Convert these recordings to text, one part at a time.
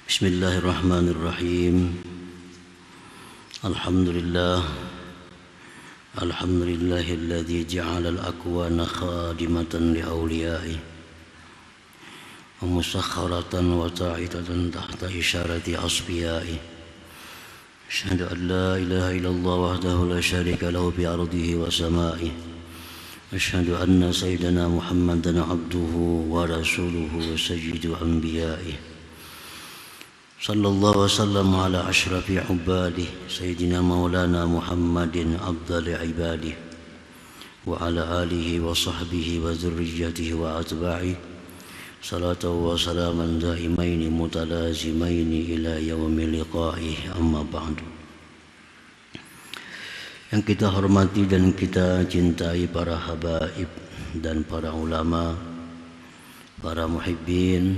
Bismillahirrahmanirrahim. Alhamdulillahilladzi ja'ala al-akwana khadimatan li awliya'i wa musakharatan wa ta'itatan tahta isyarati asfiya'i. Asyhadu an la ilaha illallah wahdahu la syarika lahu bi ardihi wa sama'i. Asyhadu anna sayyidana Muhammadan abduhu wa rasuluhu wa sayyidu anbiya'i. Sallallahu wasallam ala ashrafi ubadih Sayyidina maulana Muhammadin afdali ibadih wa ala alihi wa sahbihi wa zurriyatihi wa atba'ih salatu wa salaman daimaini mutalazimaini ila yaumi liqa'ih, amma ba'du. Yang kita hormati dan kita cintai para habaib dan para ulama, para muhibbin,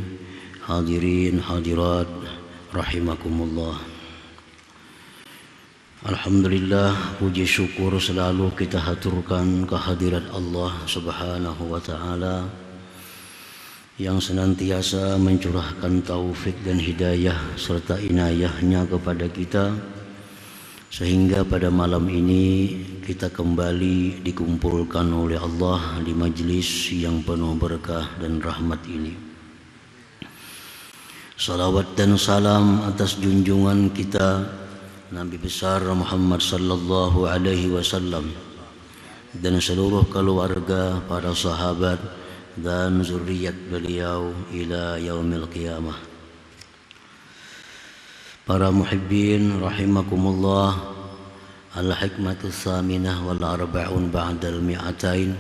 hadirin, hadirat rahimakumullah. Alhamdulillah, puji syukur selalu kita haturkan kehadirat Allah Subhanahu wa ta'ala yang senantiasa mencurahkan taufik dan hidayah serta inayahnya kepada kita, sehingga pada malam ini kita kembali dikumpulkan oleh Allah di majlis yang penuh berkah dan rahmat ini. Salawat dan salam atas junjungan kita Nabi besar Muhammad sallallahu alaihi wasallam dan seluruh keluarga, para sahabat dan zuriat beliau ila yaumil qiyamah. Para muhibbin rahimakumullah, al-hikmatu tsaminah wal arba'un ba'dal mi'atain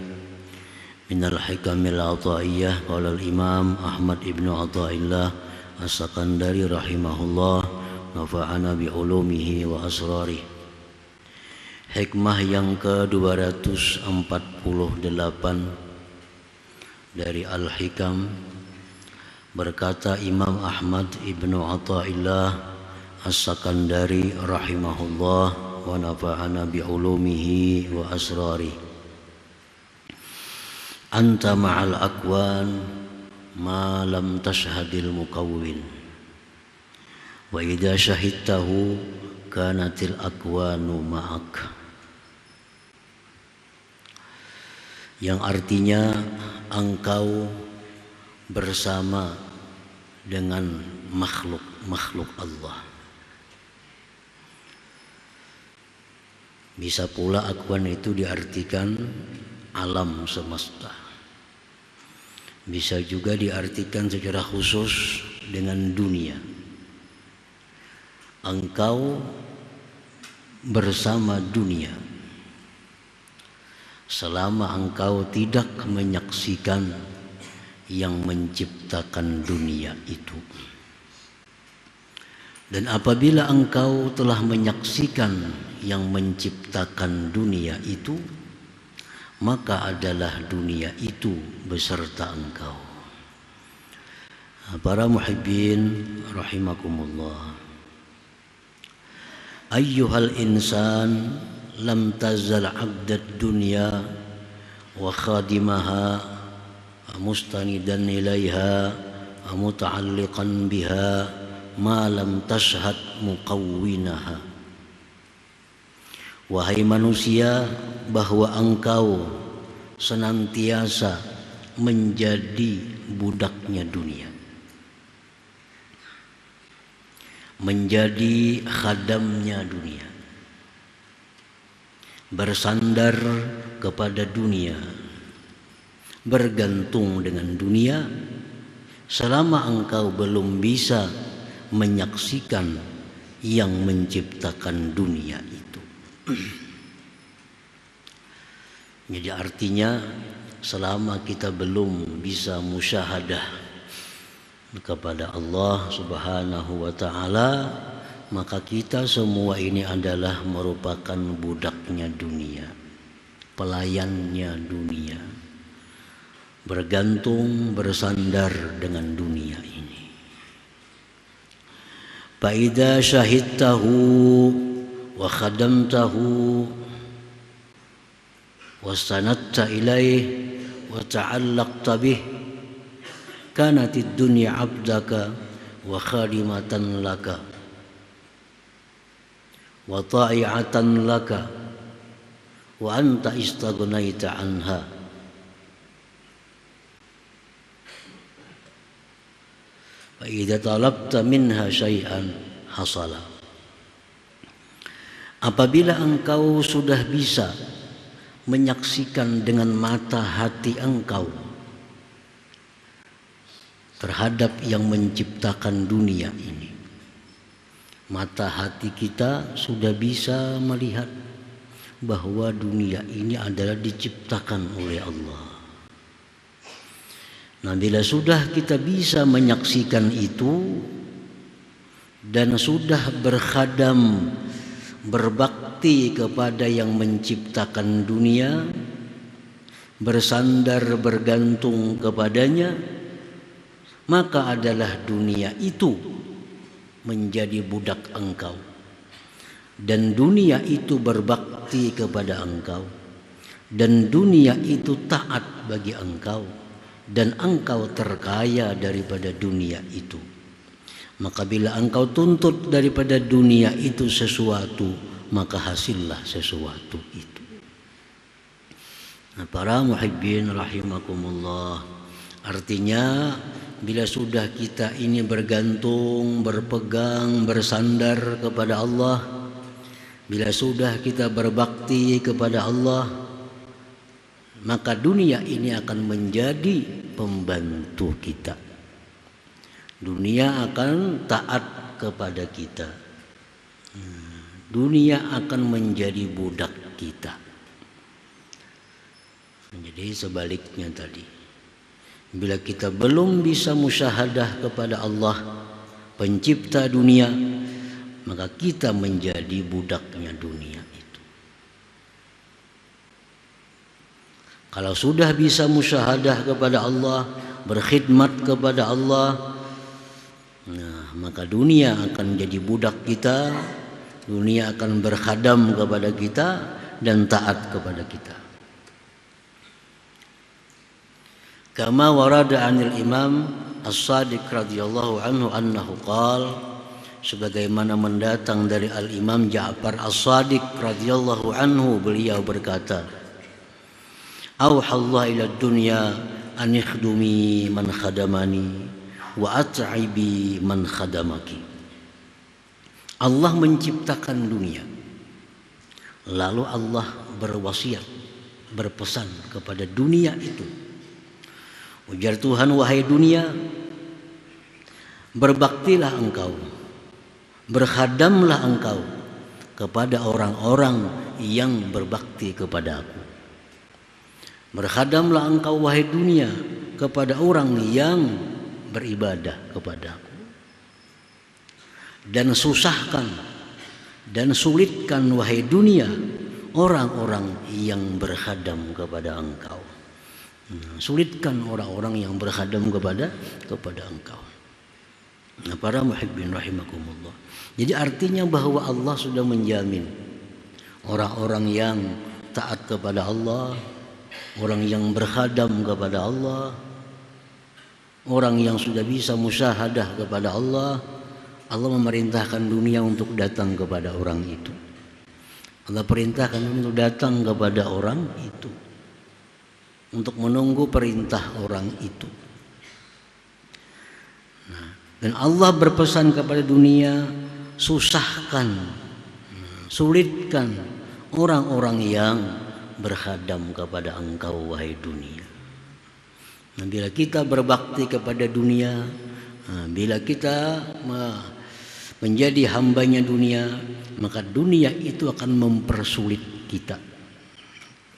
min al-hikamil ataiyah. Qala al-imam Ahmad ibnu Athaillah As-Sakandari rahimahullah, nafa'ana bi'ulumihi wa asrarih. Hikmah yang ke-248 dari Al-Hikam, berkata Imam Ahmad ibnu Athaillah As-Sakandari rahimahullah, wa nafa'ana bi'ulumihi wa asrarih. Anta ma'al akwan ma lam tashhadil mukawwin wa idza syahidtahu kanatil akwanu ma'ak. Yang artinya engkau bersama dengan makhluk Allah. Bisa pula akwan itu diartikan alam semesta. Bisa juga diartikan secara khusus dengan dunia. Engkau bersama dunia selama engkau tidak menyaksikan yang menciptakan dunia itu. Dan apabila engkau telah menyaksikan yang menciptakan dunia itu, maka adalah dunia itu beserta engkau. Para muhibbin rahimakumullah, ayyuhal insan lam tazal 'abdad dunya wa khadimaha mustanidan ilaiha muta'alliqan biha ma lam tashhad muqawwinaha. Wahai manusia, bahwa engkau senantiasa menjadi budaknya dunia, menjadi khadamnya dunia, bersandar kepada dunia, bergantung dengan dunia selama engkau belum bisa menyaksikan yang menciptakan dunia itu. Jadi artinya selama kita belum bisa musyahadah kepada Allah Subhanahu wa ta'ala, maka kita semua ini adalah merupakan budaknya dunia, pelayannya dunia, bergantung, bersandar dengan dunia ini. Fa idza syahidtahu wa khadamtahu wa sanatta ilaih wa ta'allaqta bih kanatid dunya abdaka wa khadimatan laka wa ta'i'atan laka wa anta istaghnaita anha. Fa idza talabta minha syai'an hasala. Apabila engkau sudah bisa menyaksikan dengan mata hati engkau terhadap yang menciptakan dunia ini, mata hati kita sudah bisa melihat bahwa dunia ini adalah diciptakan oleh Allah. Nah, bila sudah kita bisa menyaksikan itu dan sudah berkhadam, berbakti kepada yang menciptakan dunia, bersandar bergantung kepadanya, maka adalah dunia itu menjadi budak engkau, dan dunia itu berbakti kepada engkau, dan dunia itu taat bagi engkau, dan engkau terkaya daripada dunia itu. Maka bila engkau tuntut daripada dunia itu sesuatu, maka hasillah sesuatu itu. Nah, para muhibbin rahimakumullah, artinya bila sudah kita ini bergantung, berpegang, bersandar kepada Allah, bila sudah kita berbakti kepada Allah, maka dunia ini akan menjadi pembantu kita. Dunia akan taat kepada kita. Dunia akan menjadi budak kita. Jadi sebaliknya tadi, bila kita belum bisa musyahadah kepada Allah pencipta dunia, maka kita menjadi budaknya dunia itu. Kalau sudah bisa musyahadah kepada Allah, berkhidmat kepada Allah, nah, maka dunia akan jadi budak kita, dunia akan berkhadam kepada kita dan taat kepada kita. Kama warada anil Imam As-Sadiq radhiyallahu anhu annahu qala, sebagaimana mendatang dari Al-Imam Ja'far As-Sadiq radhiyallahu anhu, beliau berkata, auhallahu ila dunya an ikhdumi man khadamani wa at'ibi man khadamaki. Allah menciptakan dunia, lalu Allah berwasiat, berpesan kepada dunia itu, ujar Tuhan, wahai dunia, berbaktilah engkau, berkhadamlah engkau kepada orang-orang yang berbakti kepada aku. Berkhadamlah engkau wahai dunia kepada orang yang beribadah kepadaku, dan susahkan dan sulitkan wahai dunia orang-orang yang berkhadam kepada engkau. Sulitkan orang-orang yang berkhadam kepada engkau. Nah, para muhibbin rahimakumullah, jadi artinya bahwa Allah sudah menjamin orang-orang yang taat kepada Allah, orang yang berkhadam kepada Allah, orang yang sudah bisa musyahadah kepada Allah, Allah memerintahkan dunia untuk datang kepada orang itu. Allah perintahkan untuk datang kepada orang itu, untuk menunggu perintah orang itu. Nah, dan Allah berpesan kepada dunia, susahkan, sulitkan orang-orang yang berkhadam kepada engkau wahai dunia. Nah, bila kita berbakti kepada dunia, bila kita menjadi hambanya dunia, maka dunia itu akan mempersulit kita.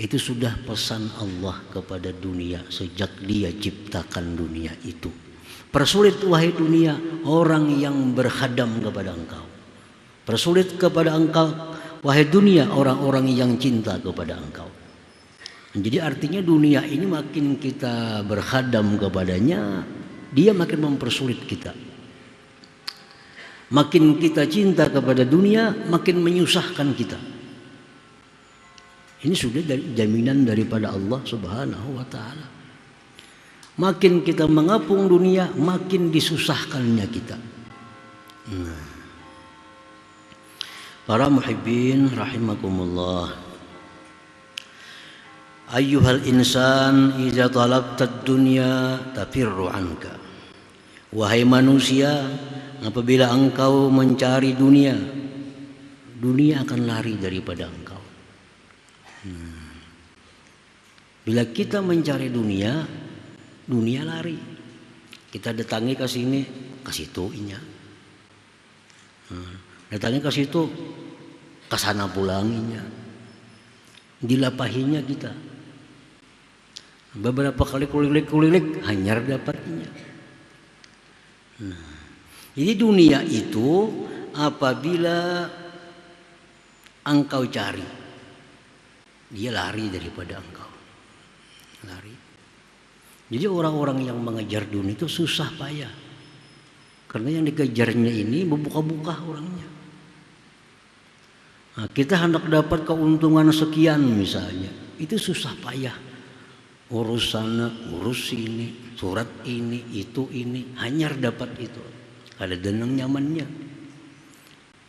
Itu sudah pesan Allah kepada dunia sejak Dia ciptakan dunia itu. Persulit wahai dunia orang yang berkhadam kepada engkau. Persulit kepada engkau wahai dunia orang-orang yang cinta kepada engkau. Jadi artinya dunia ini makin kita berkhadam kepadanya, dia makin mempersulit kita. Makin kita cinta kepada dunia, makin menyusahkan kita. Ini sudah jaminan daripada Allah Subhanahu wa ta'ala. Makin kita mengapung dunia, makin disusahkannya kita. Nah, para muhibbin rahimakumullah. Ayyuhal insan idza talabta ad-dunya tafirru anka. Wahai manusia, apabila engkau mencari dunia, dunia akan lari daripada engkau. Bila kita mencari dunia, dunia lari. Kita datangi ke sini, ke situ inya. Datangi ke situ, ke sana pulanginya. Dilapahinya kita. Beberapa kali kulilik hanyar dapatnya. Nah, jadi dunia itu apabila engkau cari, dia lari daripada engkau. Lari. Jadi orang-orang yang mengejar dunia itu susah payah. Karena yang dikejarnya ini membuka-buka orangnya. Nah, kita hendak dapat keuntungan sekian misalnya, itu susah payah. Urus sana, urus sini, surat ini, itu ini, hanyar dapat itu. Ada denang nyamannya.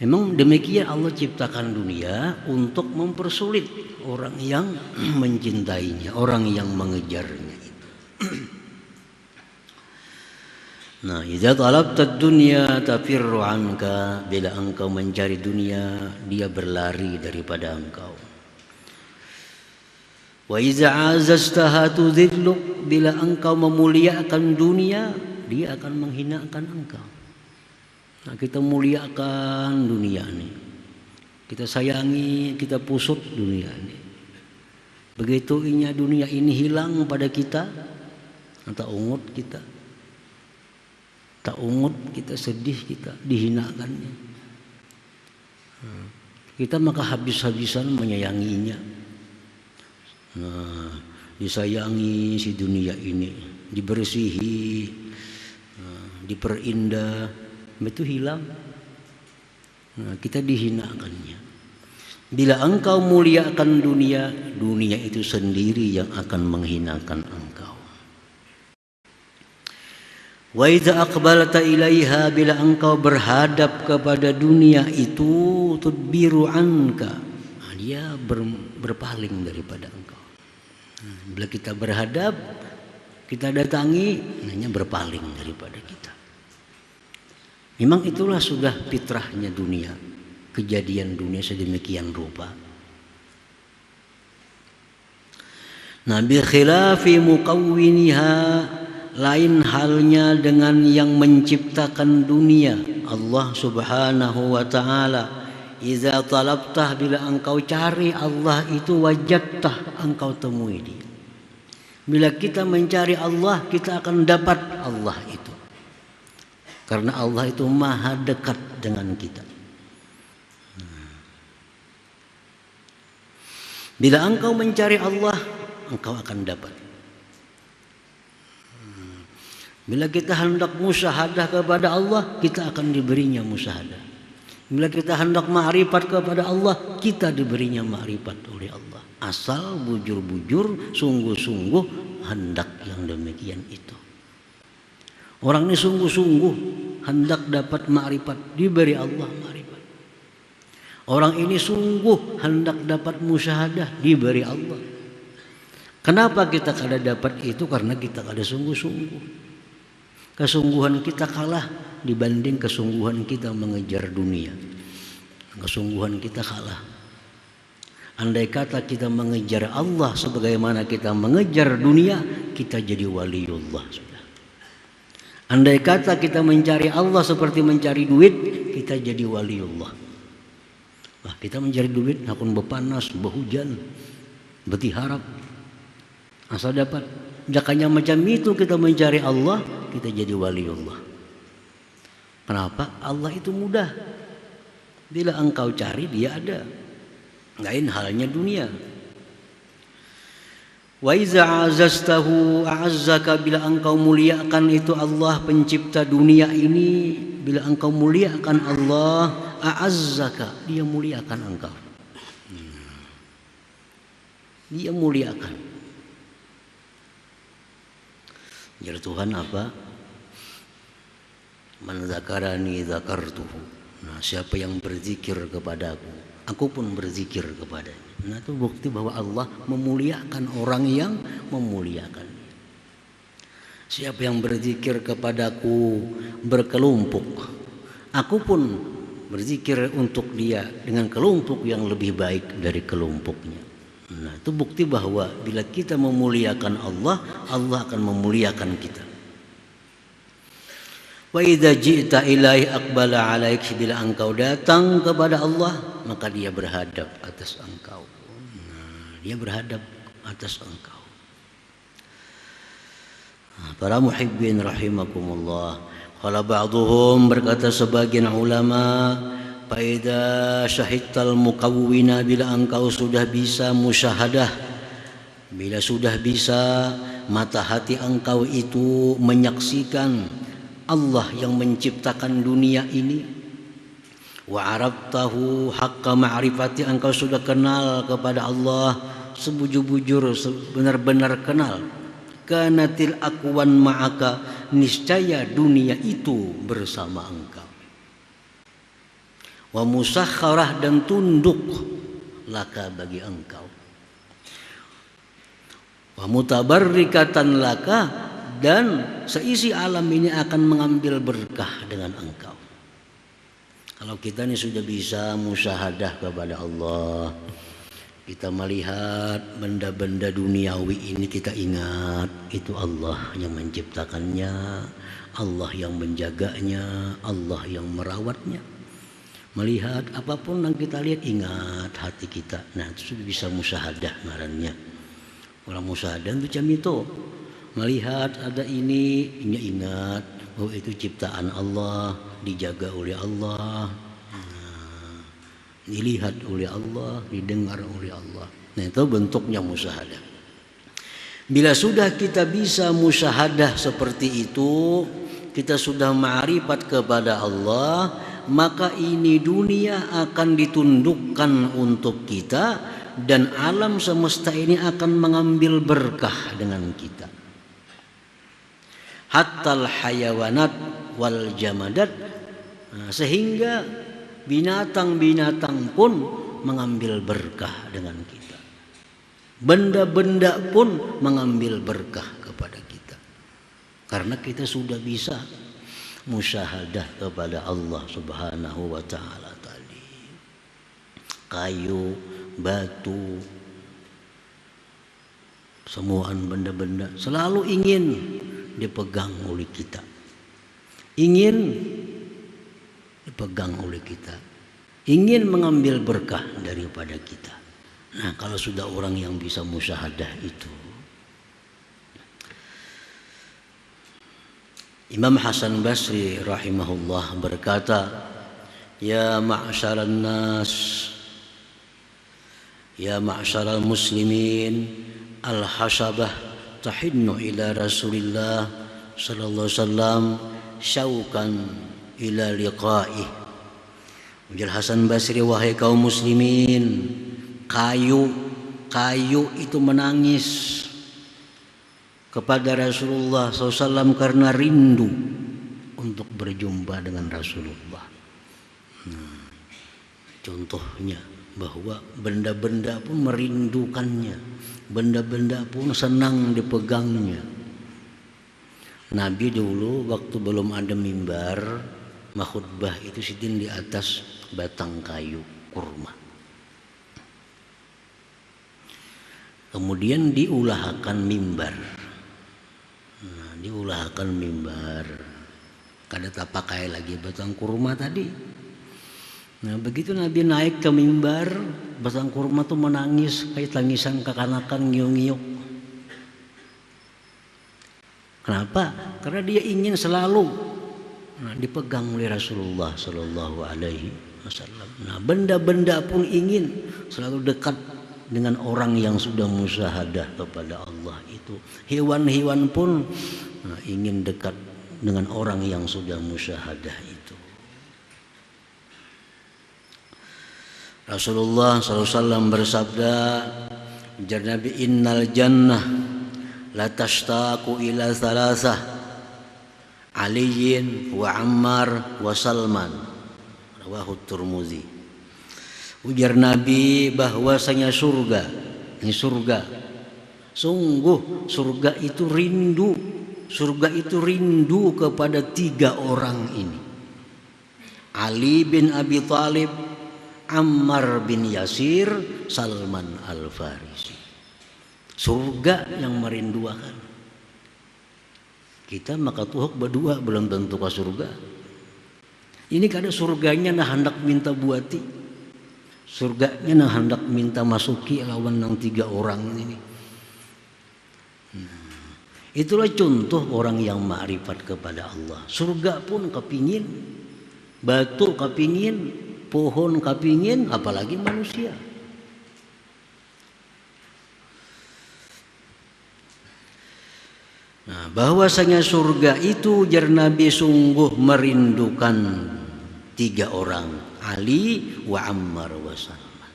Memang demikian Allah ciptakan dunia untuk mempersulit orang yang mencintainya, orang yang mengejarnya itu. Nah, idza talabta ad-dunya tafirru anka, bila engkau mencari dunia, dia berlari daripada engkau. Wa idza azaztaha tudhilluk, bila engkau memuliakan dunia, dia akan menghinakan engkau. Nah, kita muliakan dunia ini, kita sayangi, kita pusut dunia ini. Begitu inya dunia ini hilang pada kita, tak ungut kita, tak ungut kita, sedih kita, dihinakannya. Kita maka habis-habisan menyayanginya. Nah, disayangi si dunia ini, dibersihi, diperindah. Itu hilang. Nah, kita dihinakannya. Bila engkau muliakan dunia, dunia itu sendiri yang akan menghinakan engkau. Wa idza aqbalta ilaiha, bila engkau berhadap kepada dunia itu, tudbiru anka, nah, dia berpaling daripada engkau. Bila kita berhadap, kita datangi, hanya berpaling daripada kita. Memang itulah sudah fitrahnya dunia, kejadian dunia sedemikian rupa. Nah, bi khilafi muqawwiniha, lain halnya dengan yang menciptakan dunia, Allah Subhanahu wa taala. Idza talabtah, bila engkau cari Allah itu, wajadtah, engkau temui dia. Bila kita mencari Allah, kita akan dapat Allah itu. Karena Allah itu maha dekat dengan kita. Bila engkau mencari Allah, engkau akan dapat. Bila kita hendak musyahadah kepada Allah, kita akan diberinya musyahadah. Bila kita hendak ma'rifat kepada Allah, kita diberinya ma'rifat oleh Allah. Asal bujur-bujur, sungguh-sungguh hendak yang demikian itu. Orang ini sungguh-sungguh hendak dapat ma'rifat, diberi Allah ma'rifat. Orang ini sungguh hendak dapat musyahadah, diberi Allah. Kenapa kita kada dapat itu? Karena kita kada sungguh-sungguh. Kesungguhan kita kalah dibanding kesungguhan kita mengejar dunia. Kesungguhan kita kalah. Andai kata kita mengejar Allah sebagaimana kita mengejar dunia, kita jadi waliullah sudah. Andai kata kita mencari Allah seperti mencari duit, kita jadi waliullah. Wah, kita mencari duit, hakun bepanas, behujan, berharap, asal dapat. Jakanya macam itu kita mencari Allah, kita jadi waliullah. Kenapa? Allah itu mudah. Bila engkau cari, dia ada. Lain halnya dunia. Wa iza azaztahu a'azzaka, bila engkau muliakan itu Allah pencipta dunia ini, bila engkau muliakan Allah, a'azzaka, dia muliakan engkau. Dia muliakan. Jadi Tuhan apa? Man zakarani zakartuhu. Nah, siapa yang berzikir kepadaku, aku pun berzikir kepadanya. Nah, itu bukti bahwa Allah memuliakan orang yang memuliakan. Siapa yang berzikir kepadaku berkelompok, aku pun berzikir untuk dia dengan kelompok yang lebih baik dari kelompoknya. Nah, itu bukti bahwa bila kita memuliakan Allah, Allah akan memuliakan kita. Wa idza ji'ta ilaihi aqbala 'alaik, bila engkau datang kepada Allah, maka dia berhadap atas engkau. Nah, dia berhadap atas engkau. Para muhibbin rahimakumullah, qala ba'dhum, berkata sebagian ulama, fa idza syahidtal mukawwina, bila engkau sudah bisa musyahadah, bila sudah bisa mata hati engkau itu menyaksikan Allah yang menciptakan dunia ini, wa arabtahu haqqa ma'rifati, engkau sudah kenal kepada Allah sebujur-bujur, benar-benar kenal, kanatil akwan ma'aka, niscaya dunia itu bersama engkau, wa musakharah, dan tunduk laka bagi engkau, wa mutabarrikatan laka, dan seisi alam ini akan mengambil berkah dengan engkau. Kalau kita ini sudah bisa musyahadah kepada Allah, kita melihat benda-benda duniawi ini, kita ingat itu Allah yang menciptakannya, Allah yang menjaganya, Allah yang merawatnya. Melihat apapun yang kita lihat, ingat hati kita. Nah, itu sudah bisa musyahadah ngarannya. Orang musyahadah itu jam itu melihat ada ini ingat bahwa itu ciptaan Allah, dijaga oleh Allah, dilihat oleh Allah, didengar oleh Allah. Nah, itu bentuknya musyahadah. Bila sudah kita bisa musyahadah seperti itu, kita sudah ma'rifat kepada Allah, maka ini dunia akan ditundukkan untuk kita, dan alam semesta ini akan mengambil berkah dengan kita. Hattal hayawanat wal jamadat, sehingga binatang-binatang pun mengambil berkah dengan kita, benda-benda pun mengambil berkah kepada kita, karena kita sudah bisa musyahadah kepada Allah Subhanahu wa ta'ala tadi. Kayu, batu, semuaan benda-benda selalu ingin dipegang oleh kita, ingin dipegang oleh kita, ingin mengambil berkah daripada kita. Nah, kalau sudah orang yang bisa musyahadah itu, Imam Hasan Basri rahimahullah berkata, ya ma'syaran nas, ya ma'syaral muslimin, al-hasabah tahinnu ila Rasulillah sallallahu alaihi wasallam syaukan ila liqa'ih. Ujar Hasan Basri, wahai kaum muslimin, kayu itu menangis kepada Rasulullah SAW karena rindu untuk berjumpa dengan Rasulullah. Contohnya bahwa benda-benda pun merindukannya, benda-benda pun senang dipegangnya. Nabi dulu waktu belum ada mimbar, makhutbah itu sidin di atas batang kayu kurma. Kemudian diulahkan mimbar. Nah, diulahkan mimbar. Kada tak pakai lagi batang kurma tadi. Nah, begitu Nabi naik ke mimbar, batang kurma tuh menangis kayak tangisan kekanakan ngiuk-ngiuk. Kenapa? Karena dia ingin selalu dipegang oleh Rasulullah Sallallahu Alaihi Wasallam. Nah, benda-benda pun ingin selalu dekat dengan orang yang sudah musyahadah kepada Allah itu. Hewan-hewan pun ingin dekat dengan orang yang sudah musyahadah itu. Rasulullah SAW bersabda, ujar Nabi, innal jannah la tashtaqu ila thalathah, Aliyin wa Ammar wa Salman. Rawahu Tirmidzi. Ujar Nabi bahwasanya surga, ini surga. Sungguh surga itu rindu. Surga itu rindu kepada 3 orang ini. Ali bin Abi Thalib, Ammar bin Yasir, Salman Al-Farisi. Surga yang merindukan. Kita maka tuhuk berdua belum tentu ke surga. Ini kada surganya nah hendak minta buati. Surganya nah hendak minta masuki lawan nang 3 orang ini. Itulah contoh orang yang ma'rifat kepada Allah. Surga pun kepingin, batu kepingin, pohon kepingin, apalagi manusia. Nah, bahwasanya surga itu jar Nabi sungguh merindukan 3 orang, Ali wa Ammar wa Salman.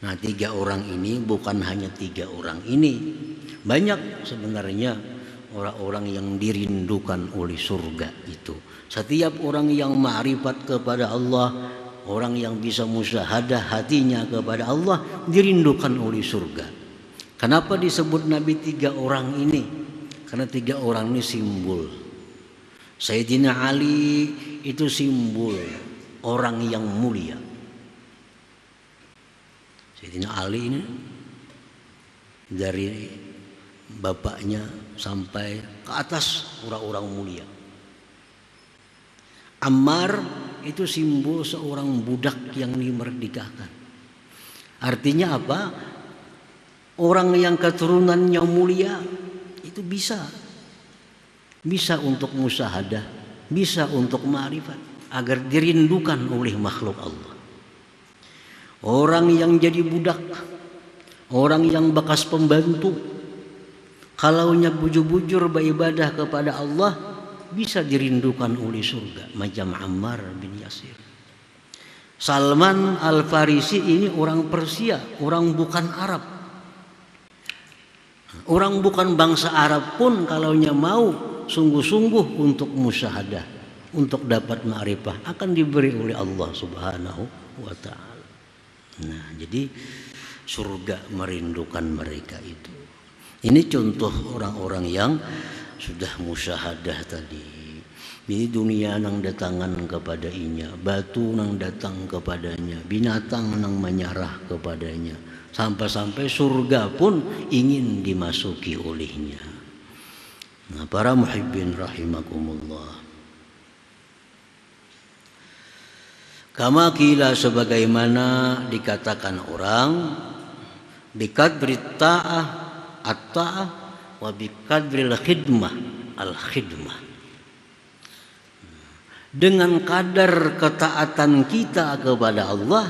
Nah, 3 orang ini bukan hanya 3 orang ini, banyak sebenarnya orang-orang yang dirindukan oleh surga itu. Setiap orang yang ma'rifat kepada Allah, orang yang bisa musyahadah hatinya kepada Allah, dirindukan oleh surga. Kenapa disebut Nabi 3 orang ini? Karena 3 orang ini simbol. Sayyidina Ali itu simbol orang yang mulia. Sayyidina Ali ini dari bapaknya sampai ke atas orang-orang mulia. Ammar itu simbol seorang budak yang dimerdekakan. Artinya apa? Orang yang keturunannya mulia itu bisa untuk musyahadah, bisa untuk ma'rifat agar dirindukan oleh makhluk Allah. Orang yang jadi budak, orang yang bekas pembantu, kalaunya bujur-bujur beribadah kepada Allah bisa dirindukan oleh surga, macam Ammar bin Yasir. Salman Al-Farisi ini orang Persia, orang bukan Arab. Orang bukan bangsa Arab pun kalaunya mau sungguh-sungguh untuk musyahadah, untuk dapat ma'rifah akan diberi oleh Allah Subhanahu wa taala. Nah, jadi surga merindukan mereka itu. Ini contoh orang-orang yang sudah musyahadah tadi. Ini dunia nang datangan kepada inya, batu nang datang kepadanya, binatang nang menyarah kepadanya, sampai-sampai surga pun ingin dimasuki olehnya. Nah, para muhibbin rahimakumullah. Kama kila sebagaimana dikatakan orang bikadri ta'ah at-ta'ah wa bikadril khidmah al-khidmah. Dengan kadar ketaatan kita kepada Allah,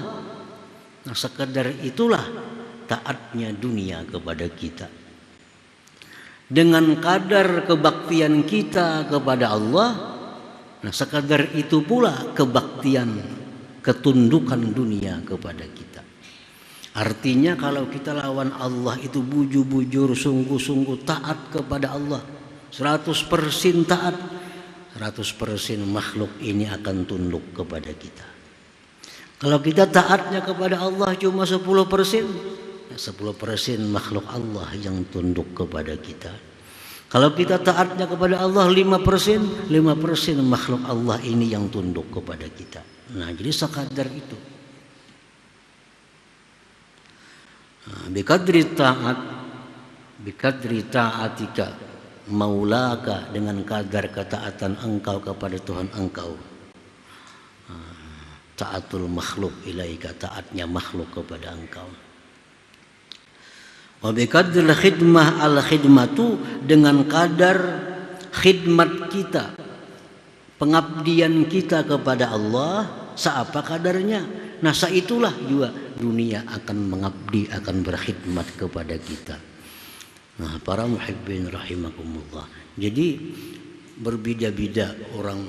nah sekadar itulah taatnya dunia kepada kita. Dengan kadar kebaktian kita kepada Allah, nah sekadar itu pula kebaktian, ketundukan dunia kepada kita. Artinya kalau kita lawan Allah itu bujur-bujur, sungguh-sungguh taat kepada Allah, 100% taat, 100% makhluk ini akan tunduk kepada kita. Kalau kita taatnya kepada Allah cuma 10%, 10% makhluk Allah yang tunduk kepada kita. Kalau kita taatnya kepada Allah 5%, 5% makhluk Allah ini yang tunduk kepada kita. Nah, jadi sekadar itu. Bikadri ta'atika maulaka, dengan kadar ketaatan engkau kepada Tuhan engkau. Taatul makhluk ilaika, taatnya makhluk kepada engkau. Wa bikadril khidmah al khidmatu, dengan kadar khidmat kita, pengabdian kita kepada Allah, seapa kadarnya. Nah, saitulah juga dunia akan mengabdi, akan berkhidmat kepada kita. Nah, para muhibbin rahimakumullah. Jadi berbeda-beda orang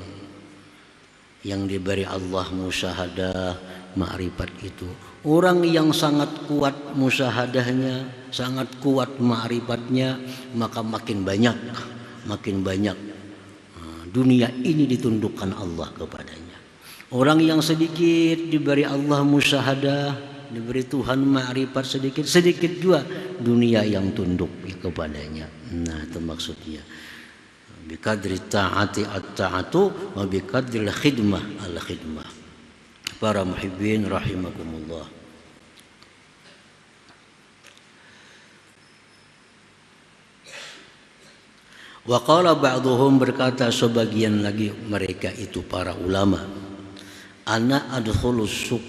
yang diberi Allah musyahadah, ma'rifat itu. Orang yang sangat kuat musyahadahnya, sangat kuat ma'rifatnya, maka makin banyak dunia ini ditundukkan Allah kepadanya. Orang yang sedikit diberi Allah musyahadah, diberi Tuhan ma'rifat sedikit juga dunia yang tunduk kepadanya. Nah, itu maksudnya. Biqadri ta'ati at-ta'atu wa biqadri al-khidmah al-khidmah. Para muhibbin rahimakumullah. Wa qala ba'dhum, berkata sebagian lagi mereka itu para ulama, ana adkhulus suq,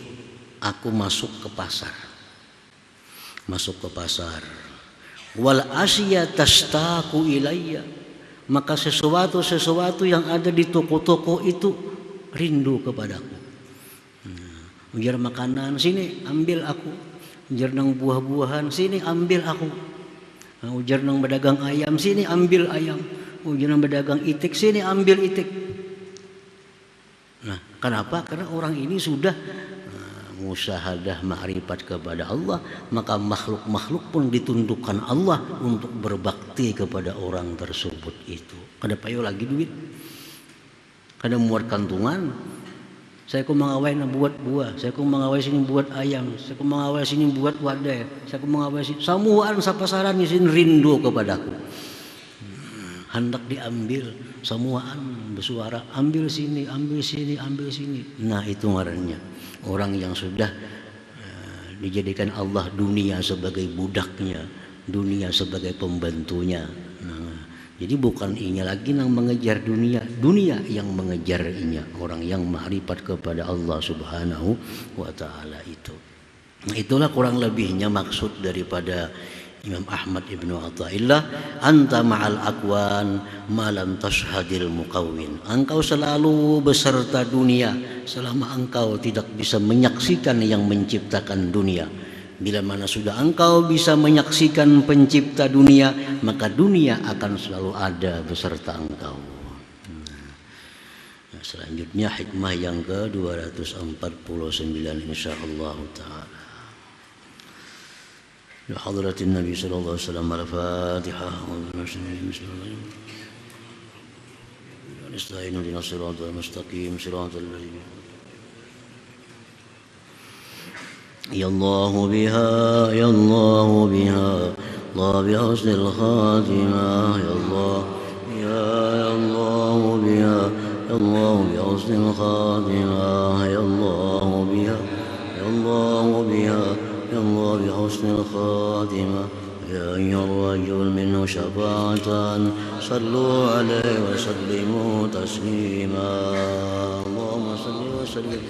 aku masuk ke pasar. Masuk ke pasar. Wal asya tastaqu ilayya, maka sesuatu yang ada di toko-toko itu rindu kepadaku. Ujar makanan, sini ambil aku. Ujar nang buah-buahan, sini ambil aku. Ujar nang pedagang ayam, sini ambil ayam. Ujar nang pedagang itik, sini ambil itik. Nah, kenapa? Karena orang ini sudah musyahadah ma'rifat kepada Allah, maka makhluk-makhluk pun ditundukkan Allah untuk berbakti kepada orang tersebut itu. Kada payo lagi duit, kada muat kantungan. Saya ku mengawai na buat buah, saya ku mengawai sini buat ayam, saya ku mengawai sini buat wadah, saya ku mengawai sini samuan sapasaran sini rindu kepadaku. Hendak diambil samuan bersuara, ambil sini, ambil sini, ambil sini. Nah, itu ngarannya orang yang sudah dijadikan Allah dunia sebagai budaknya, dunia sebagai pembantunya. Jadi bukan inya lagi yang mengejar dunia, dunia yang mengejar inya, orang yang ma'rifat kepada Allah Subhanahu wa ta'ala itu. Nah, itulah kurang lebihnya maksud daripada Imam Ahmad Ibnu Athaillah, anta ma'al akwan malam tashhadil muqawwin. Engkau selalu beserta dunia selama engkau tidak bisa menyaksikan yang menciptakan dunia. Bila mana sudah engkau bisa menyaksikan pencipta dunia, maka dunia akan selalu ada beserta engkau. Nah, selanjutnya hikmah yang ke-249 insyaallah taala. Ya hadratin Nabi sallallahu alaihi wasallam, al-Fatihah. Nasta'inu binas siratal mustaqim, siratal ladzina يا الله بها يا الله بها الله بحسن الخاتمة يا الله يا الله بها يا الله بحسن الخاتمة يا الله بها يا الله بها يا الله بحسن الخاتمة يا أيها الرجل منه شفاعة صلوا عليه وسلموا تسليما اللهم صل وسلم